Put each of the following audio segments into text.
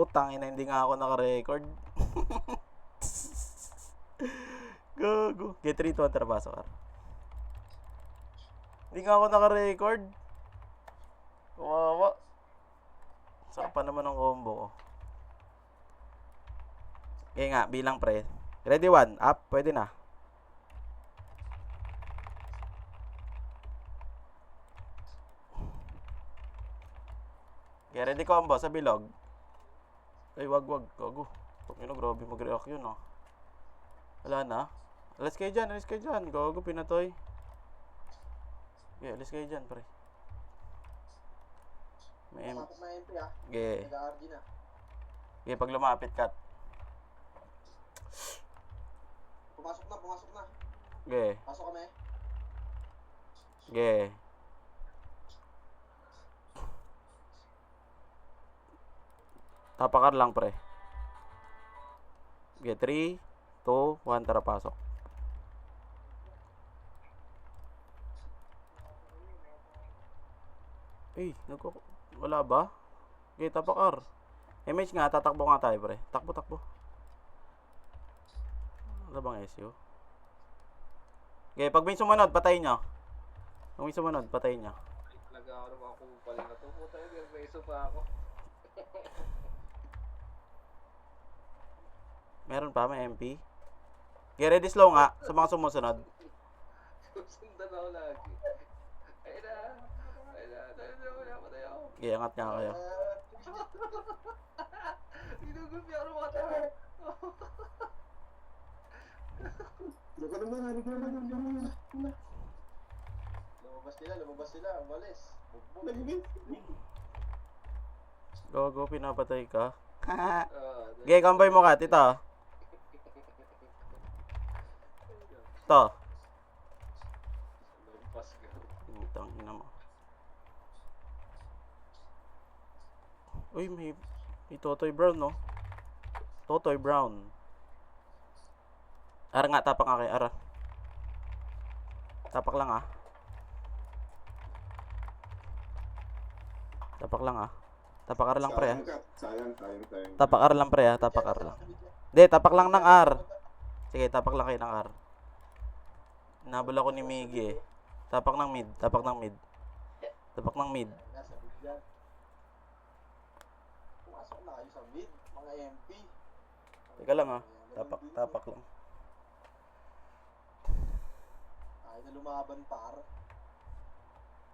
Putang ina, hindi nga ako naka-record. Gago. Get 3 to 1 trabaso ka. Hindi nga ako naka-record. Kawawa. Sarap pa naman ang combo ko. Okay nga, bilang pre. Ready 1, up, pwede na. Okay, ready combo sa bilog. Ay, wag. Gago. Ina, grabe mag-react yun, oh. Wala na. Alis kayo dyan. Gago, pinatoy. Okay, alis kayo dyan, pre. May MP. Okay. Okay, pag lumapit ka. Pumasok na. Okay. Pasok kami. Okay. Tapakar lang, pre. Okay, 3, 2, 1, tara pasok. Eh, wala ba? Okay, tapakar. Image nga, tatakbo nga tayo, pre. Takbo. Wala bang SU? Okay, pag may sumunod, patayin nyo. Pag may sumunod, patayin nyo. Nag-aaral ako pala na to. Puta yun, may iso pa ako. Meron pa, may MP. Okay, ready slow nga sa mga sumusunod. Susundan ako lagi. Ayun na. Patay ako. Okay, angat nga kayo. Inugulpi ako ng mga tayo. Lumabas sila. Umalis. Go, pinapatay ka. Okay, kambay mo ka. Ito. Ito. Lumabas ka. Putang ina mo. Uy, may Totoy Brown, no? Totoy Brown. Ara nga, tapak nga kayo. Ara. Tapak lang, ah. Tapak lang, ah. Tapakar lang, pre, ah. Sayang. Tapakar lang, pre, ah. Tapakar lang. Hindi, tapak lang ng R. Sige, tapak lang kayo ng R. Nabula ko ni Miggy, eh. Tapak ng mid. Tapak ng mid. Pumasok na kayo sa mid. Mga MP. Teka lang, ah. Tapak lang. Ay na lumaban, par.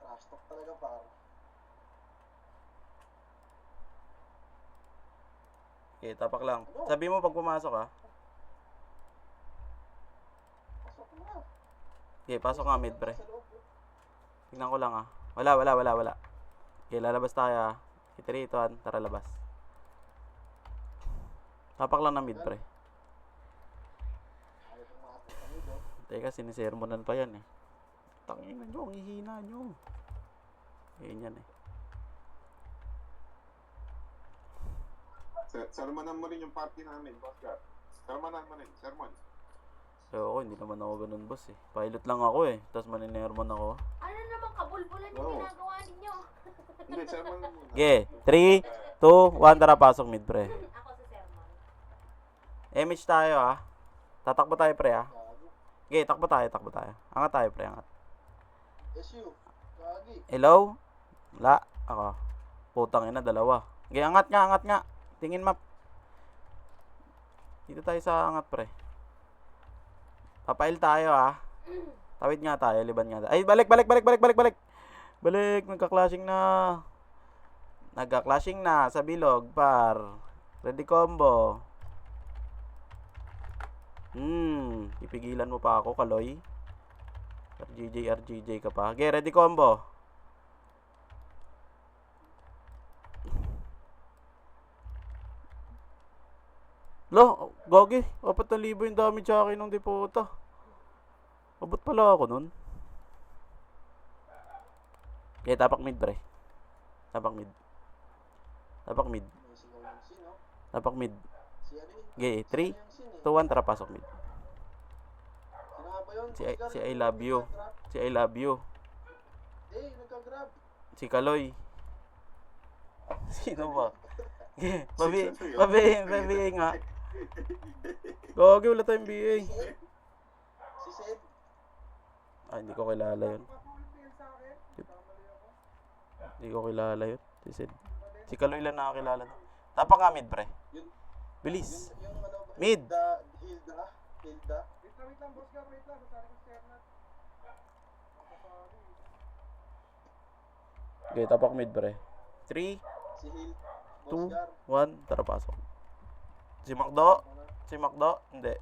Trash talk talaga, par. Okay, tapak lang. Sabi mo pag pumasok, ah. Pasok na. Okay, pasok nga mid, pre. Sa loob. Tingnan ko lang, ah. Wala. Okay, lalabas tayo, ah. 3, 2, 1, tara labas. Tapak lang ng mid, pre. Ayaw pumasok sa mid, oh. Teka, sinisermonan pa yan, eh. Tangina nyo, ang hihina nyo. Ganyan, eh. Sermonan mo rin yung party namin, boss God. Sermonan mo rin, sermon. So, ako, hindi naman ako ganun, boss, eh. Pilot lang ako, eh. Tapos maninermon ako. Ano naman kabulbulan yung Oo. ginagawa ninyo? Hindi, sermonan mo. Okay, 3, 2, 1, tara pasok mid, pre. Ako sa sermon. Image tayo, ah. Tatakbo tayo, pre, ah. Gago. Okay, takbo tayo. Angat tayo, pre, angat. SU. Gagi. Hello? Wala. Ako. Putang ina, dalawa. Okay, angat nga. Tingin map. Dito tayo sa angat, pre. Papail tayo, ah. Tawid nga tayo, liban nga tayo. Ay, balik. Balik, nagka-clashing na sa bilog, par. Ready combo. Ipigilan mo pa ako, Kaloy. RGJ ka pa. Okay, ready combo. Lo, gogi. 4,000 yung damage sa akin ng deputa. Abot pala ako nun. Okay, tapak mid, pre. Tapak mid. May sigaw ng sin, oh. Tapak mid. Si ano yun? Okay, 3, Ano yung sin, eh? 2, 1, tara pasok mid. Sino nga ba yun? Si I love you. Si I love you. Eh, nagka-grab. Si Kaloy. Sino ba? Okay, Six na sa'yo. pabi nga. Gogi, wala tayong BA. Si Sid. Ay, hindi ko kilala yun. Hindi ko kilala yun. Si Sid. Si Kaloy lang nakakilala. Tapak nga mid, pre. Yun, Bilis. yung ano, Mid. Hilda. Wait lang, boss ka, wait lang. Sasali ko si Kernat. Okay, tapak mid, pre. 3, Si Hil. 2, Bosgar. 1. Tara, pasok. Si Macdo. Si Macdo. Hindi.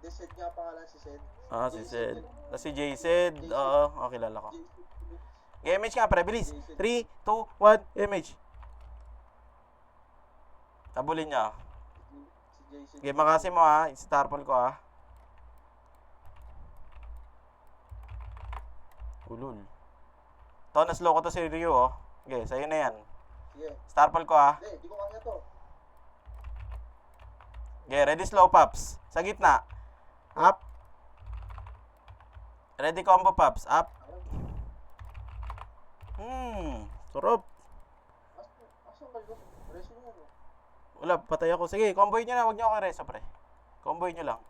Di Sid nga pangalan si Sid. Ah, si Sid. Sid. Si J-Sid. Oo, kilala ko. Okay, image nga, pre. Bilis. 3, 2, 1. Image. Tabulin niya. Si JC. Okay, makasi mo ha. Starpol ko ha. Ulul. To, na-slow ko to si Ryu oh. Okay, sa'yo na yan. Sige. Starpol ko ha. Hindi, di ko kanya to. Okay, ready slow pops. Sa gitna. Up. Ready combo pops. Up. Sarap. Asan kayo? Reso nyo ano? Wala, patay ako. Sige, comboy nyo na. Huwag nyo ako reso, pre. Comboy nyo lang.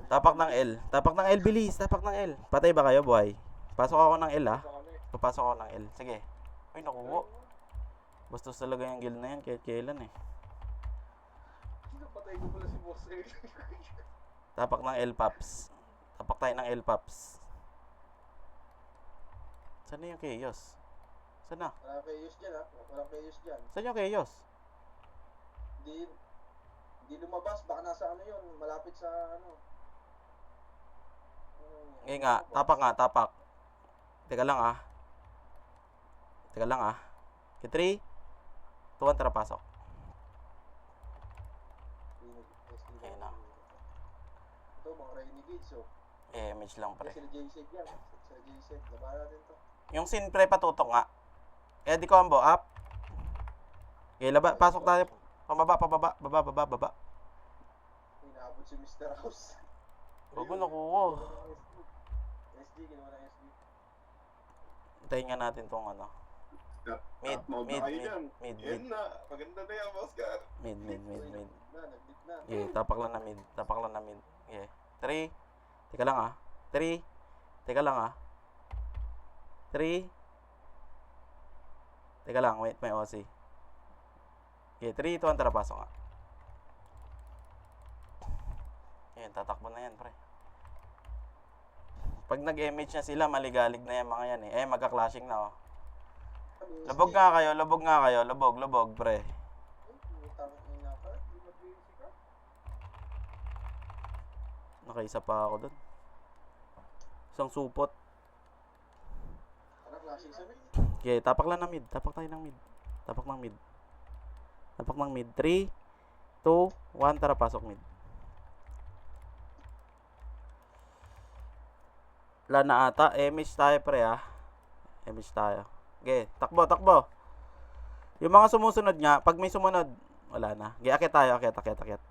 Tapak ng L. Tapak ng L, bilis. Tapak ng L. Patay ba kayo, buhay? Pasok ako ng L, ha? Papasok ako ng L. Sige. Ay, nakuha. Bastos talaga yung guild na yan. Kahit kailan, eh. Napatay ko pala si boss eh. Tapak ng L, Pops. Tapak tayo ng L, Pops. Saan na yung Chaos? Saan na? Walang chaos dyan ha. Walang chaos dyan. Saan yung Chaos? Hindi lumabas. Baka nasa ano yun. Malapit sa ano. Ngayon nga. Tapak nga, tapak. Teka lang, ah. Teka lang, ah. Okay, 3, 2, 1, tara, pasok. Ayun na. Ito, mga renegades oh. Image lang, pre. Sila JC yan. Sila JC. Labanan natin to. Yung sin pre patutok nga. Ready combo, up. Okay, pasok tayo. Pababa. Baba. Inaabot si Mr. House. Bago nakuha. SD, ginawa ng SD. Hintayin nga natin tong ano. Mid. Yan na. Maganda na yan, Oscar. Mid. Naglit na. Okay, tapak lang na mid. Okay. 3. Teka lang ah. 3. Teka lang ah. 3. Teka lang, wait, may OC. Okay, 3, 2, 1, tara, pasok nga. Ayan, tatakbo na yan, pre. Pag nag-image na sila, maligalig na yan mga yan eh. Magka-clashing na oh. Lubog nga kayo, lubog, pre. Utang ina ka. Nakaisa pa ako dun. Isang supot. Ano klaseng sabi? Okay, tapak lang ng mid. Tapak ng mid. 3, 2, 1, tara, pasok mid. Wala na ata. Image tayo, pre, ah. Image tayo. Okay, takbo. Yung mga sumusunod nga, pag may sumunod, wala na. Okay, akit tayo, akit. Akit.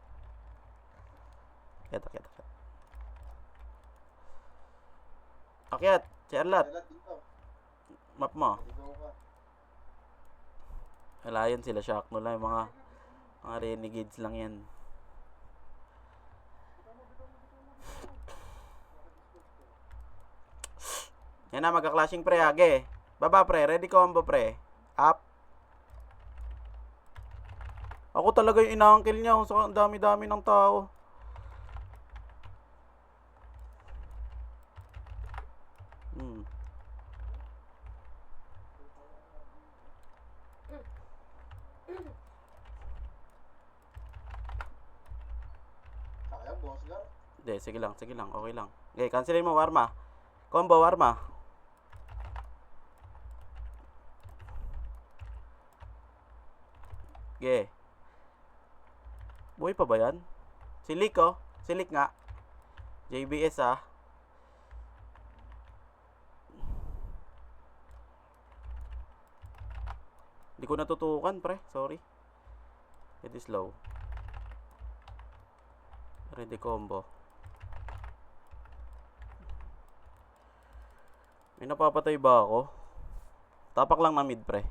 Akyat, Charlotte, Lalat dito. map mo. Ligaw ka. Wala yan sila, shock no lang. Mga renegades lang yan. Yan na, magka-clashing pre, age. Baba pre, ready combo pre. Up. Ako talaga yung ina-uncle niya. So, ang dami-dami ng tao. Kaya, boss gar. Hindi, sige lang. Okay lang. Okay, cancelin mo, Warma. Combo, Warma. Okay. Buhay pa ba yan? Silik, oh. Silik nga. JBS, ah. Hindi ko natutukan, pre. Sorry. It is low. Ready combo. May napapatay ba ako? Tapak lang na mid, pre.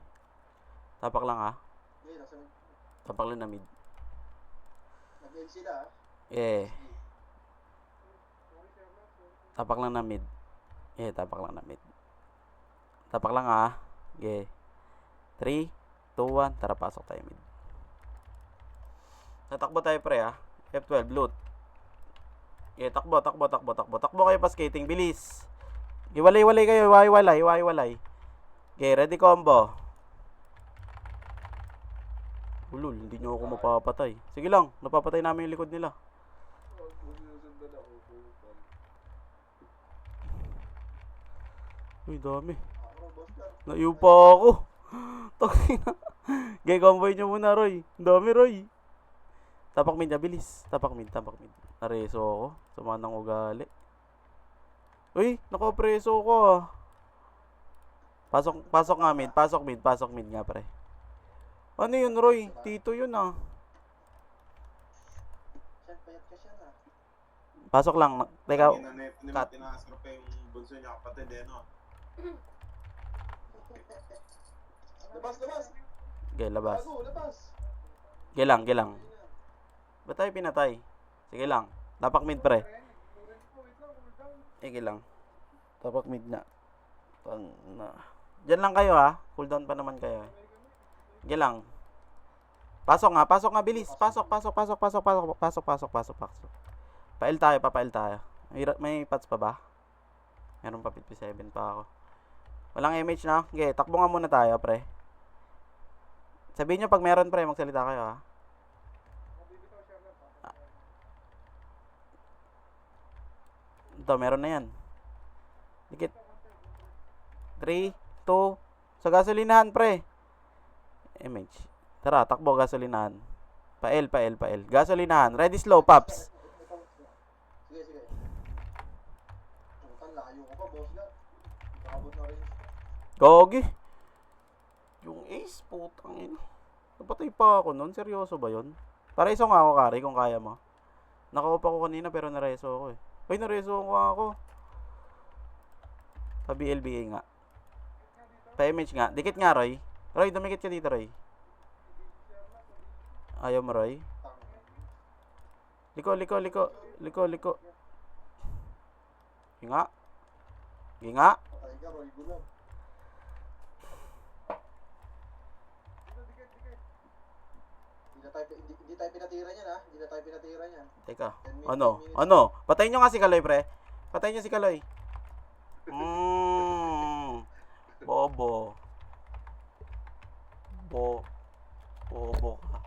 Tapak lang ha. Okay, nasa mid. Tapak lang na mid. Nag-end sila ah. Eh, Sige. tapak lang na mid. Eh, tapak lang na mid. Tapak lang ha. Okay. 3, 2, 1. Tara, pasok tayo mid. Tatakbo tayo pre ha. F12, loot. Okay, takbo. Takbo kayo pa skating. Bilis. Iwalay kayo. Iwalay. Okay, ready combo. Ulul, hindi nyo ako mapapatay. Sige lang, napapatay namin yung likod nila. Sinusundan ako. Putang. Uy, dami. Ako, boss ka. Naiupa ako. Tangina. Okay, convoy nyo muna, Roy. Ang dami, Roy. Tapak mid, bilis. Tapak mid. Nareso ako. Sama ng ugali. Uy, nakapreso ko ah. Pasok nga mid. Pasok mid nga, pre. Ano yun, Roy? Tito yun ah. Siyan, payat ka siya na. Pasok lang. Teka, cut. Tinasar pa yung bunso niya kapatid eh, no? Labas! Okay, labas. Bago, labas! Gilang. Ayun na. Ba't tayo pinatay? Sige lang. Tapak mid, pre. Sige lang. Tapak mid na. Diyan lang kayo ha. Cooldown pa naman kayo. Sige lang. Pasok nga, bilis. Pasok. Pail tayo. May pots pa ba? Meron pa 57 pa ako. Walang image na. Okay, takbo nga muna tayo, pre. Sabihin nyo pag meron, pre, magsalita kayo ha. Ito, meron na yan. Dikit. 3, 2, sa gasolinahan, pre. Image. Tara, takbo gasolinahan. Pael. Gasolinahan. Ready slow, Paps. Sige. Putan, layo ko pa, boss ka. Nakabot na rin. Gogi. Yung ace, putang ina. Napatay pa ako nun. Seryoso ba yun? Pareso nga ako, Kari, kung kaya mo. Nakaupa ko kanina pero nareso ako eh. Uy, nareso ako. Pa-BLBA nga. Pa-image nga. Dikit nga, Roy. Roy, dumikit ka dito, Roy. Ayaw mo, Roy. Liko. Hinga. Patay ka, Roy Gulag. Hindi tayo pinatira niyan ha. Hindi na tayo pinatira niyan. Teka. 10 Ano? Patayin nyo nga si Kaloy, pre. Patayin nyo si Kaloy. Bobo. Bobo ka.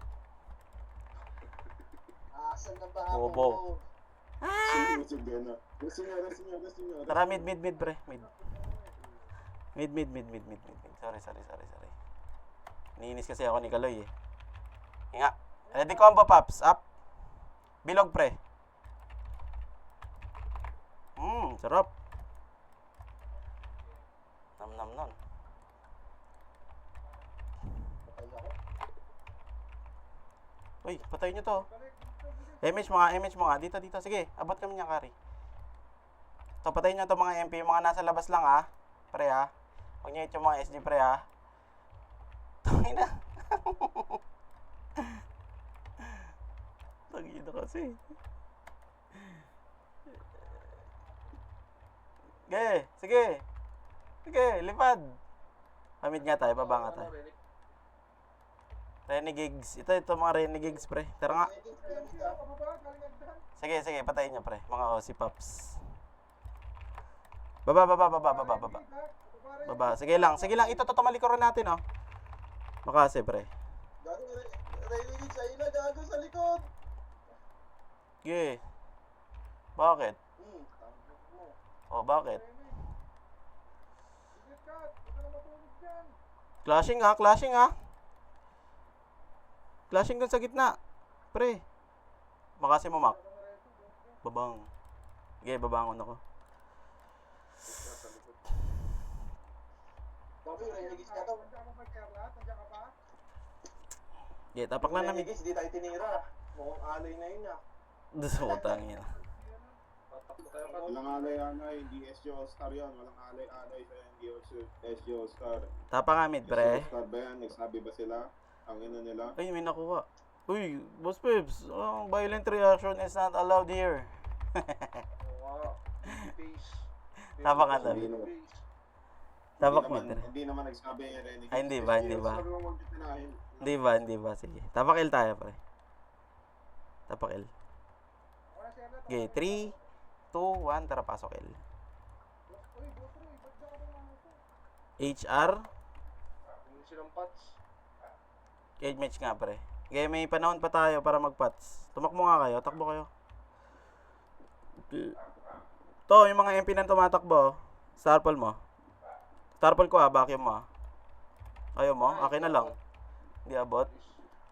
Asan na ba Bobo. ako? Busog yan na. Gusto nyo. Tara, mid, pre. Mid. Sorry. Niinis kasi ako ni Kaloy eh. Hinga. Ready combo, Paps. Up. Bilog, pre. Sarap. Nam. Patay ako. Uy, patayin nyo to. Image mo nga. Dito. Sige, abot kami niya, Kari. To, patayin nyo to mga MP. Yung mga nasa labas lang, ha. Pre, ha. Huwag nyo hit yung mga SG, pre, ha. Tangina. Tangina kasi. Sige, lipad. Pamid nga tayo, baba nga tayo. Renegades. Ito mga renegades, pre. Tara nga. Sige, patayin niya, pre. Mga Aussie Pops. Baba. Sige lang. Ito, tumalikuran natin, oh. Makasi, pre. Gago, Renegade sa ila. Gago sa likod. Sige. Bakit? Tangin mo. Oh, bakit? Clashing ha. Clashing dun sa gitna. Pre. Makasi mo, Mac. Babang. Sige, babangon ako. Gago, Renegade ka to. Sige, tapak lang namin. Renegade, di tayo tinira. Mukhang alay na yun ah. Dusutang yun. Kaya ka, Walang alay-alay, hindi SG All-Star yan. Walang alay-alay sa hindi SG All-Star. Tapa nga mid, SG pre. All-Star ba yan? Nagsabi ba sila? Ang ina nila? Ay, may nakuha. Uy, Boss Pips, violent reaction is not allowed here. oo nga. Face. Tama ka na. Face. Tapak mid, pre. Hindi naman nagsabi yung Renegade. Ay, hindi ba, hindi ba? Sabi mo magtitinahin. Hindi ba? Sige. Tapakil tayo, pre. Tapakil. Okay, 3, 2, 1, tara pasok L. HR. Yung silang pots. Cage match nga, pre. Okay, may panahon pa tayo para mag-pats. Tumakbo nga kayo, takbo kayo. To, yung mga MP na tumatakbo, starpole mo. Starpole ko vacuum mo. Ayaw mo? Akin na lang. Hindi abot.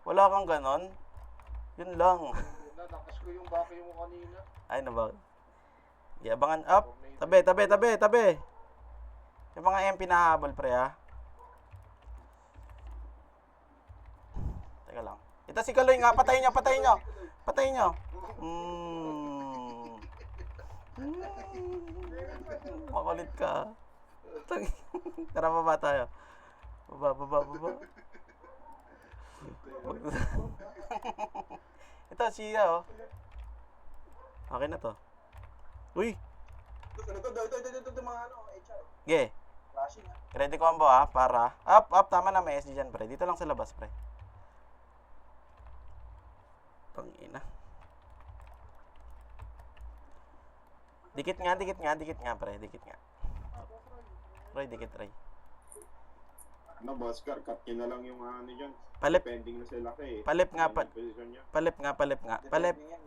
Wala kang ganon. Yun lang. Nakas ko yung vacuum mo kanina. Ay, na ba? Abangan up. Tabi. Yung mga MP na habol, pre, ha? Teka lang. Ito si Kaloy nga. Patayin nyo. Makulit ka. Tara, baba tayo. Baba. Ito, siya, oh. Akin na to. Uy! Ito, mga HR. Ge. Flashing, ha? Ready combo, ah. Para. Up. Tama na, may SG dyan, pre. Dito lang sa labas, pre. Tangina. Dikit nga, pre. Dikit nga. Roy, dikit, Roy. Ano, Oscar, cut nyo na lang yung ano dyan. Palip. Pending na sila eh. Palip nga, Yung position nyo. Palip nga. Palip. Yan.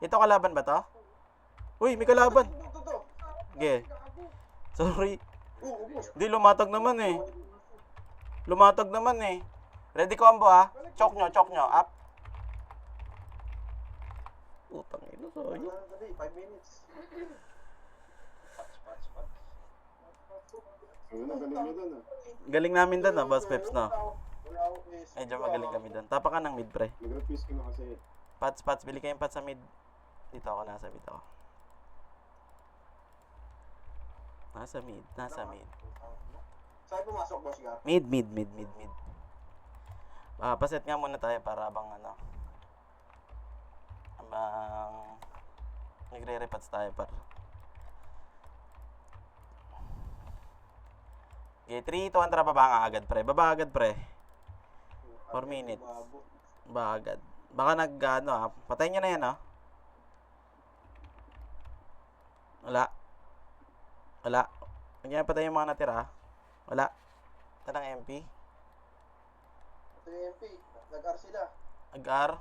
Ito kalaban ba to? Uy, may kalaban. Ito. Ge. Sorry. Ubus. Di, lumatag naman eh. Ready combo, ah. Chok nyo. Up. Utang ina, sayang. 5 minutes. Pots. Ano na, galing nyo dun ah. Galing namin doon, Boss Peps, no? Wala ako, please. Medyo magaling kami doon. Tapa ka ng mid, pre. Nag-refuse ko na kasi. Pats. Bili kayong pats sa mid. Dito ako, nasa mid ako. Nasa mid. Saan pumasok, Boss Gar? Mid. Paset nga muna tayo para abang nagre-repats tayo par. Okay, 3, 2, 1, tara baba agad, pre. 4 minutes. Baba agad. Baka patayin nyo na yan, Wala. Huwag nyo patayin yung mga natira, Wala. Ito ng MP. Ito yung MP. Nag-R sila. Ag-R.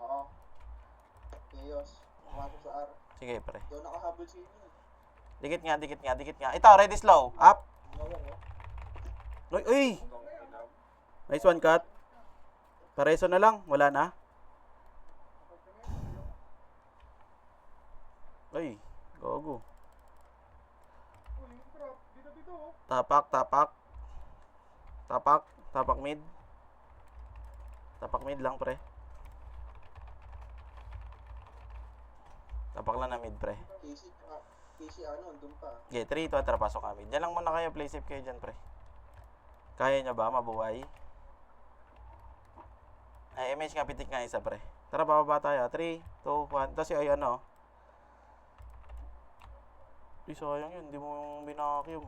Oo. Chaos. Pumasok sa R. Sige, pre. Doon nakahabol sa inyo. Dikit nga. Ito, ready slow. Up. Uy! Nice one, cut. Pareso na lang. Wala na. Uy, gogo. Tapak mid. Tapak mid lang, pre. Tapak lang na mid, pre. Casey andun pa. Okay, 3, 2, tara, pasok kami. Diyan lang muna kayo, play safe kayo dyan, pre. Kaya nyo ba mabuhay? Ay, MH nga, pitik nga isa, pre. Tara, bababa tayo. 3, 2, 1. Tapos yung Uy, sayang yun. Hindi mo yung binakium.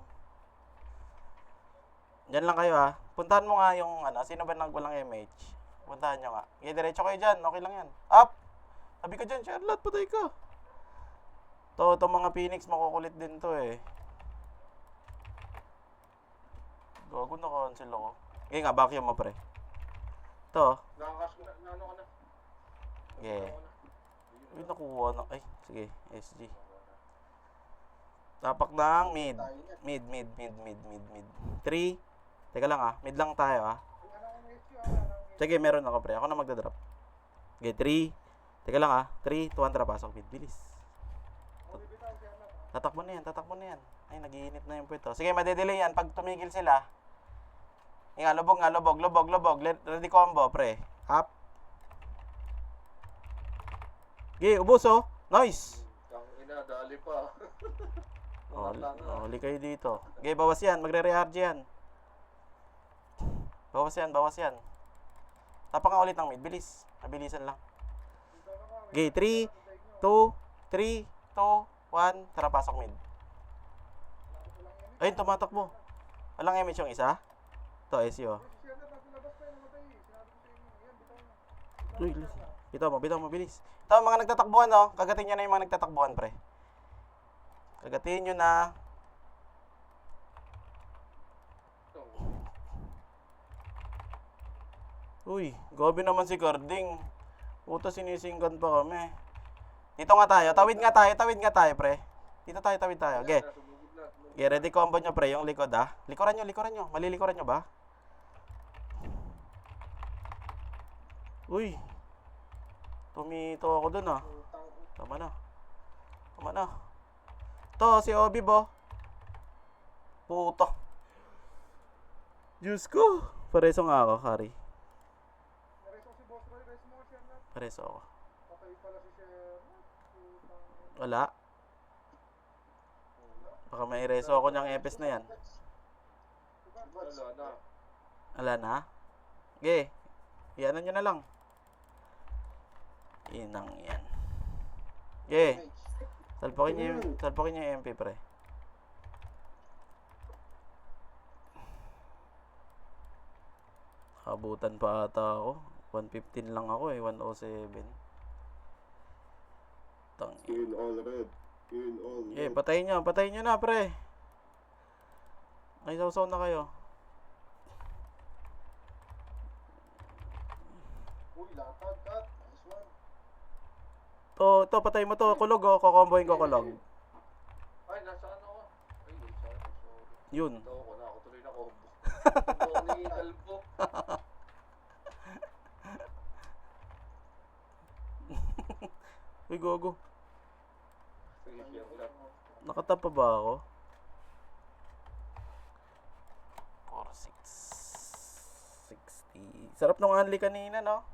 Diyan lang kayo, ha. Puntahan mo nga yung, sino ba walang MH? Puntahan nyo nga. Okay, diretso kayo dyan. Okay lang yan. Up! Sabi ka dyan, Charlotte, patay ka. Itong mga Phoenix, makukulit din to eh. Gago, na-cancel ako. Okay nga, vacuum mo, pre. Ito. Nakakas ko na. Ano ka na? Okay. Uy, nakuha na. Ay, sige. SG. Tapak ng mid. Mid. 3. Teka lang, mid lang tayo, Sige, meron ako, pre. Ako na magdadrop. Okay, 3. Teka lang, 3, 2, 1, tara, pasok mid. Bilis. Tatakbo na yan. Ay, nag-iinit na yung puwito. Sige, madedelay yan. Pag tumigil sila. Lubog. Ready combo, pre. Up. Okay, ubos, Nice! Kang ina, dali pa. Oh, Mga tanga. huli kayo dito. Okay, bawas yan. Magre-re-RG yan. Bawas yan, bawas yan. Tapa nga ulit ng mid. Bilis. Mabilisan lang. Okay, 3, 2, 3, 2, 1. Tara, pasok mid. Ayun, tumatakbo. Walang image yung isa? Ito, SEO. Uy, bitaw mo, bilis. Ito, mga nagtatakbuhan, no? Kagatin nyo na yung mga nagtatakbuhan, pre. Kagatin nyo na. Uy, gabi naman si Carding. Puta, sinisinggan pa kami. Dito nga tayo, tawid nga tayo, pre. Dito tayo, tawid tayo. Okay. Okay, ready combo nyo, pre, yung likod, ah. Likuran nyo. Malilikuran nyo ba? Uy. Tumito ako dun, ah. Tama na. To, si Obi, bo. Puto. Diyos ko. Pareso nga ako, Kari. Pareso ako. Wala. Baka may reso ako niyang epes na yan. Wala na. Wala na? Okay. Iyanan nyo na lang. Inang yan. Okay. Salpokin nyo yung MP, pre. Habutan pa ata ako. 115 lang ako eh. 107. Tang. Kill all red. Kill all Okay, red. patayin nyo na, pre. Ay, sausaw na kayo. Uy, latag, cut. Nice one. To, patay mo to. Kulog, oh. Kukombohin ko kulog. Ay, nasaan ako? Ay, sorry. Yun. Ito ako na. Ako tuloy na combo. Ako ni Kalbo. Uy, gogo. Sige, siya ulat. Nakatap pa ba ako? 4, 6, 60. Sarap nung unli kanina, no?